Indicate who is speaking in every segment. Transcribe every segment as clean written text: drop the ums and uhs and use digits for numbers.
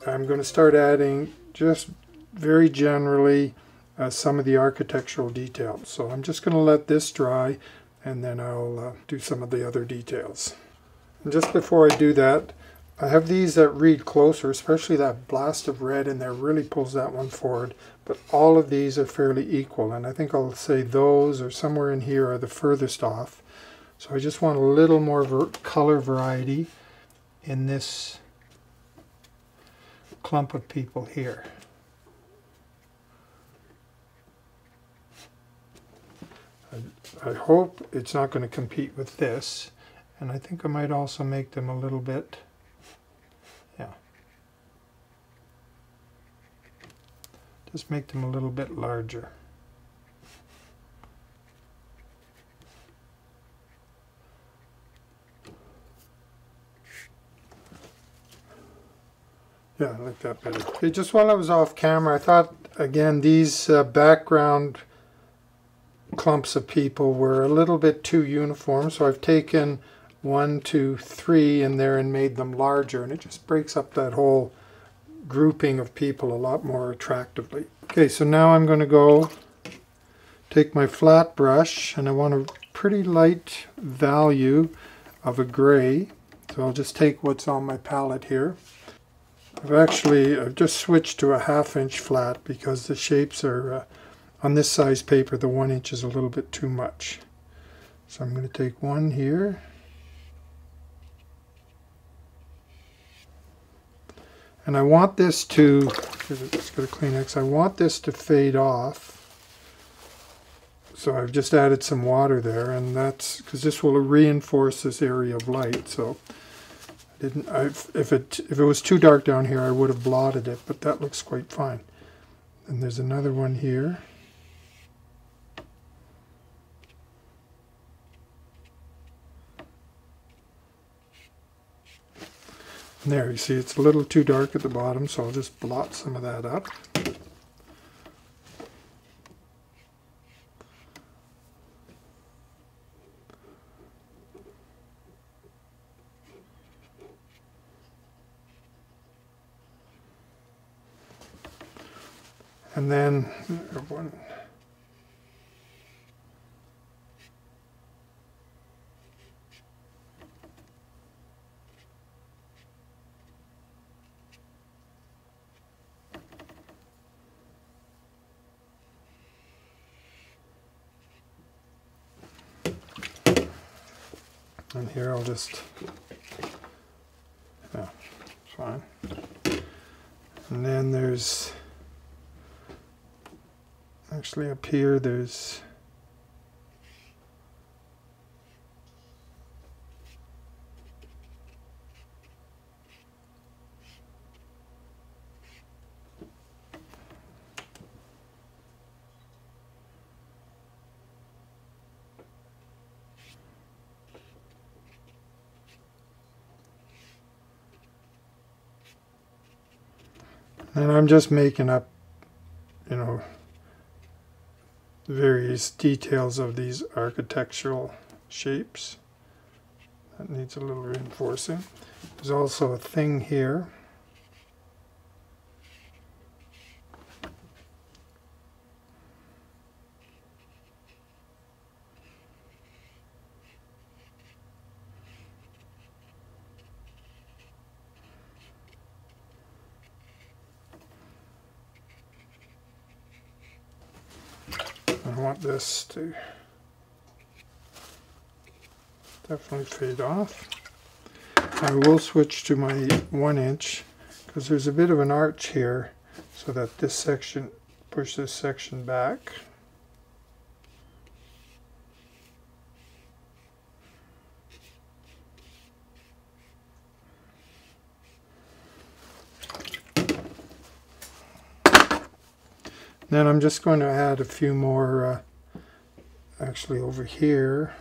Speaker 1: I'm going to start adding just very generally some of the architectural details. So I'm just going to let this dry and then I'll do some of the other details. And just before I do that, I have these that read closer, especially that blast of red in there really pulls that one forward. But all of these are fairly equal, and I think I'll say those or somewhere in here are the furthest off. So I just want a little more color variety in this clump of people here. I hope it's not going to compete with this, and I think I might also make them a little bit, yeah, just make them a little bit larger. Yeah, I like that better. Okay, just while I was off camera, I thought, again, these background clumps of people were a little bit too uniform, so I've taken 1, 2, 3 in there and made them larger, and it just breaks up that whole grouping of people a lot more attractively. Okay, so now I'm going to go take my flat brush, and I want a pretty light value of a gray, so I'll just take what's on my palette here. I've just switched to a 1/2 inch flat because the shapes are, on this size paper, the 1 inch is a little bit too much. So I'm going to take one here. And I want this to, let's get a Kleenex, I want this to fade off. So I've just added some water there, and that's because this will reinforce this area of light. So if it was too dark down here, I would have blotted it, but that looks quite fine. And there's another one here. And there, you see it's a little too dark at the bottom, so I'll just blot some of that up. And then one. And here I'll just, yeah, it's fine. And then there's, actually up here there's, and I'm just making up, you know, various details of these architectural shapes. That needs a little reinforcing. There's also a thing here. I want this to definitely fade off. I will switch to my 1 inch because there's a bit of an arch here so that this section, push this section back. Then I'm just going to add a few more, actually over here.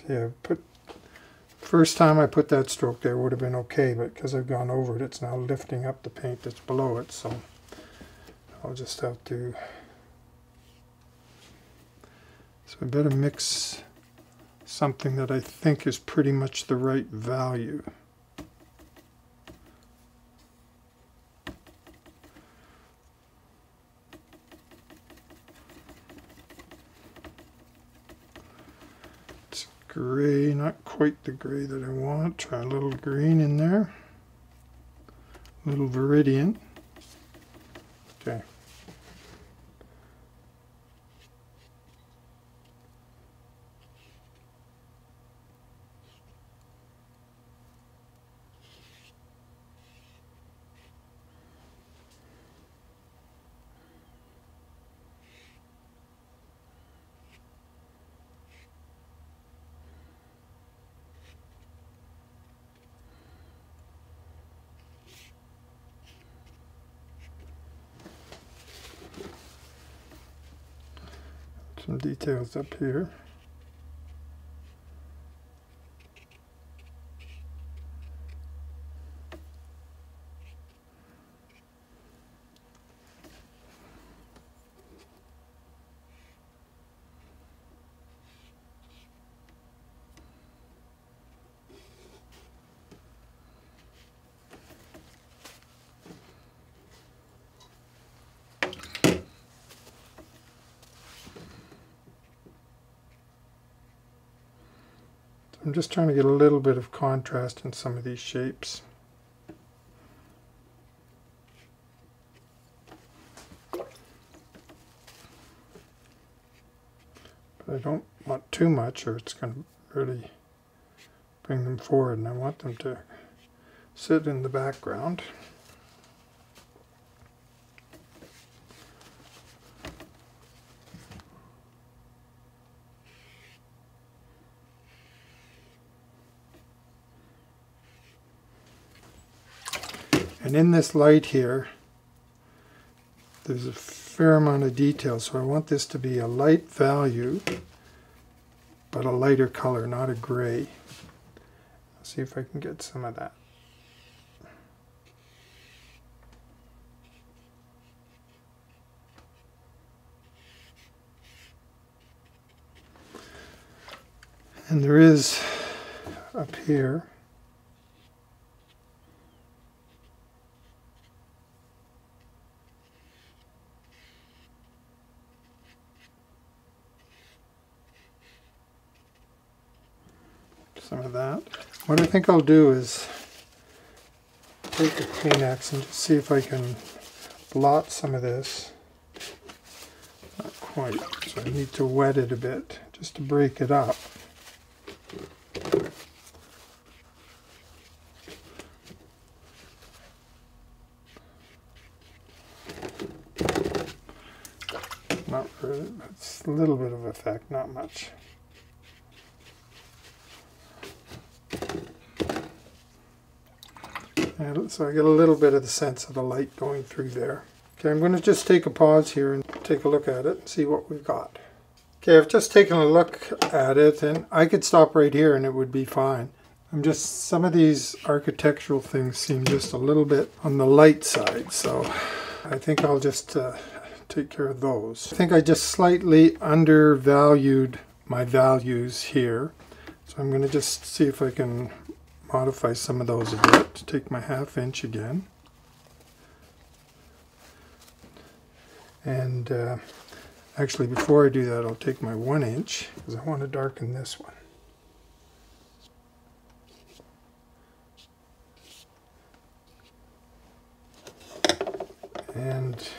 Speaker 1: See, I've put First time I put that stroke there would have been okay, but because I've gone over it, it's now lifting up the paint that's below it, so I'll just have to... So I better mix something that I think is pretty much the right value. It's gray, not quite the gray that I want. Try a little green in there. A little viridian. Okay. Some details up here. I'm just trying to get a little bit of contrast in some of these shapes. But I don't want too much or it's going to really bring them forward, and I want them to sit in the background. And in this light here, there's a fair amount of detail, so I want this to be a light value, but a lighter color, not a gray. Let's see if I can get some of that. And there is up here some of that. What I think I'll do is take a Kleenex and just see if I can blot some of this. Not quite, so I need to wet it a bit just to break it up. Not really, it's a little bit of effect, not much. And so I get a little bit of the sense of the light going through there. Okay, I'm going to just take a pause here and take a look at it and see what we've got. Okay, I've just taken a look at it, and I could stop right here and it would be fine. Some of these architectural things seem just a little bit on the light side, so I think I'll just take care of those. I think I just slightly undervalued my values here, so I'm going to just see if I can modify some of those a bit. Take my 1/2 inch again, and actually before I do that I'll take my 1 inch because I want to darken this one. And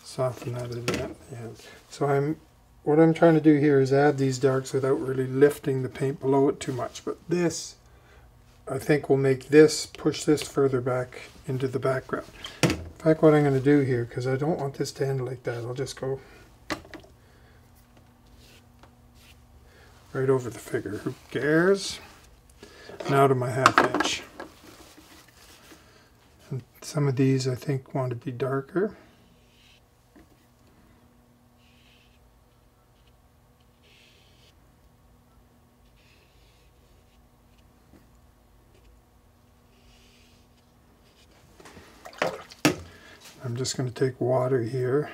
Speaker 1: soften that a bit. Yeah. So what I'm trying to do here is add these darks without really lifting the paint below it too much. But this, I think, will make this, push this further back into the background. In fact, what I'm going to do here, because I don't want this to end like that, I'll just go right over the figure. Who cares? Now to my 1/2 inch. And some of these I think want to be darker. I'm just going to take water here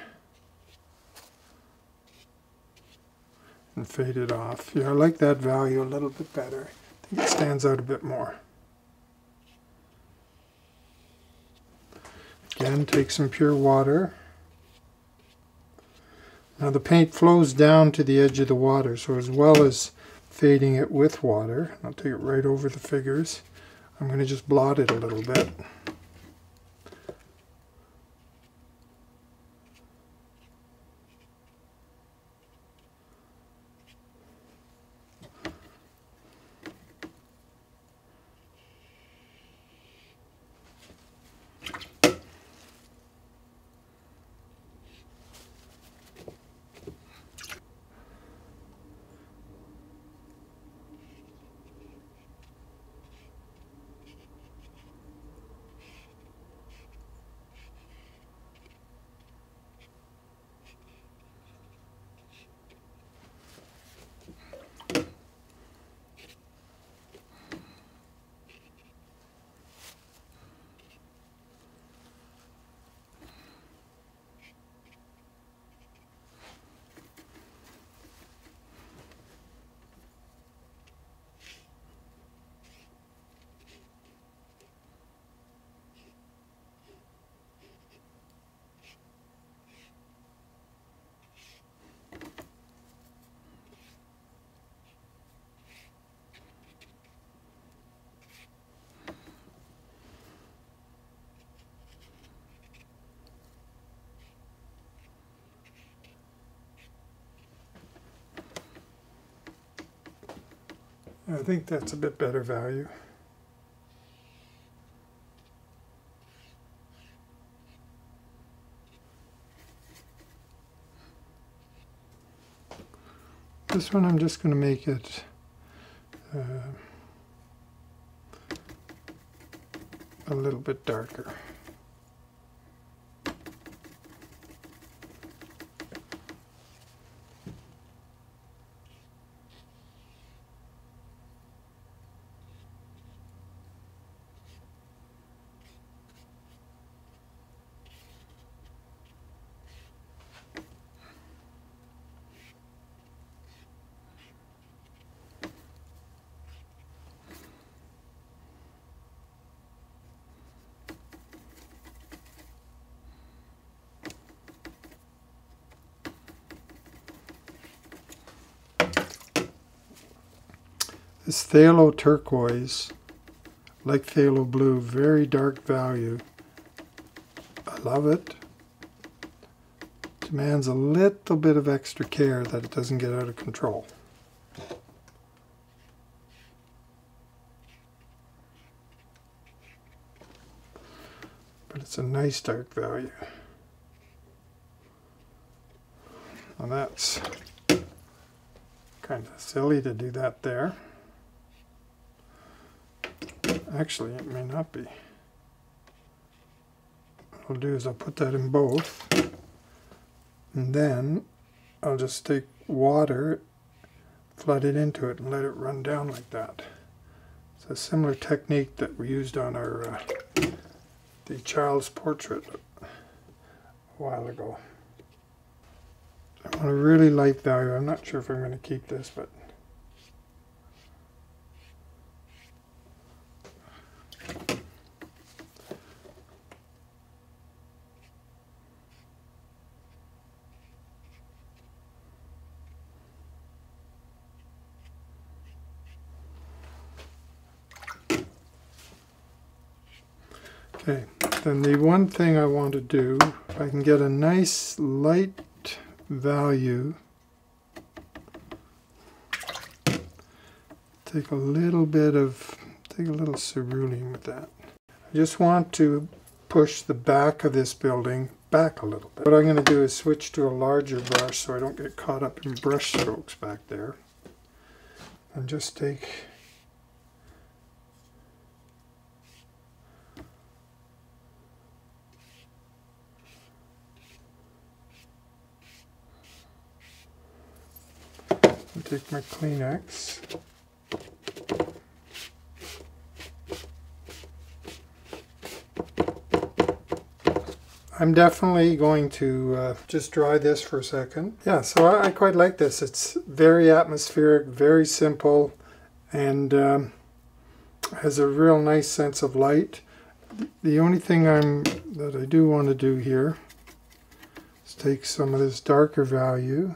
Speaker 1: and fade it off. Yeah, I like that value a little bit better. I think it stands out a bit more. Again, take some pure water. Now the paint flows down to the edge of the water, so as well as fading it with water, I'll take it right over the figures. I'm going to just blot it a little bit. I think that's a bit better value. This one I'm just going to make it a little bit darker. This phthalo turquoise, like phthalo blue, very dark value. I love it. Demands a little bit of extra care that it doesn't get out of control. But it's a nice dark value. And that's kind of silly to do that there. Actually, it may not be. What I'll do is I'll put that in both, and then I'll just take water, flood it into it, and let it run down like that. It's a similar technique that we used on our the child's portrait a while ago. I want a really light value. I'm not sure if I'm going to keep this, but okay, then the one thing I want to do, if I can get a nice light value, take a little cerulean with that. I just want to push the back of this building back a little bit. What I'm going to do is switch to a larger brush so I don't get caught up in brush strokes back there. And just take my Kleenex. I'm definitely going to just dry this for a second. Yeah, so I quite like this. It's very atmospheric, very simple, and has a real nice sense of light. The only thing that I do want to do here is take some of this darker value.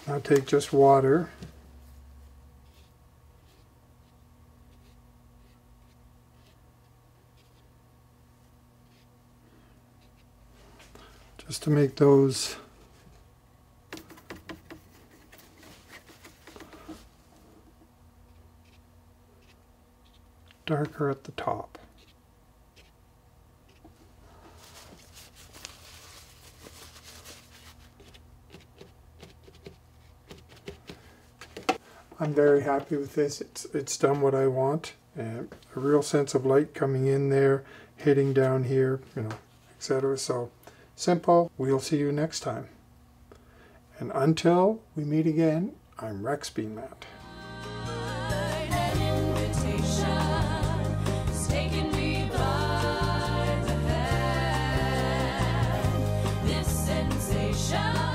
Speaker 1: I'll take just water. Just to make those darker at the top. I'm very happy with this. It's done what I want. A real sense of light coming in there, hitting down here, etc. So simple. We'll see you next time. And until we meet again, I'm Rex Beanland.
Speaker 2: Sensation.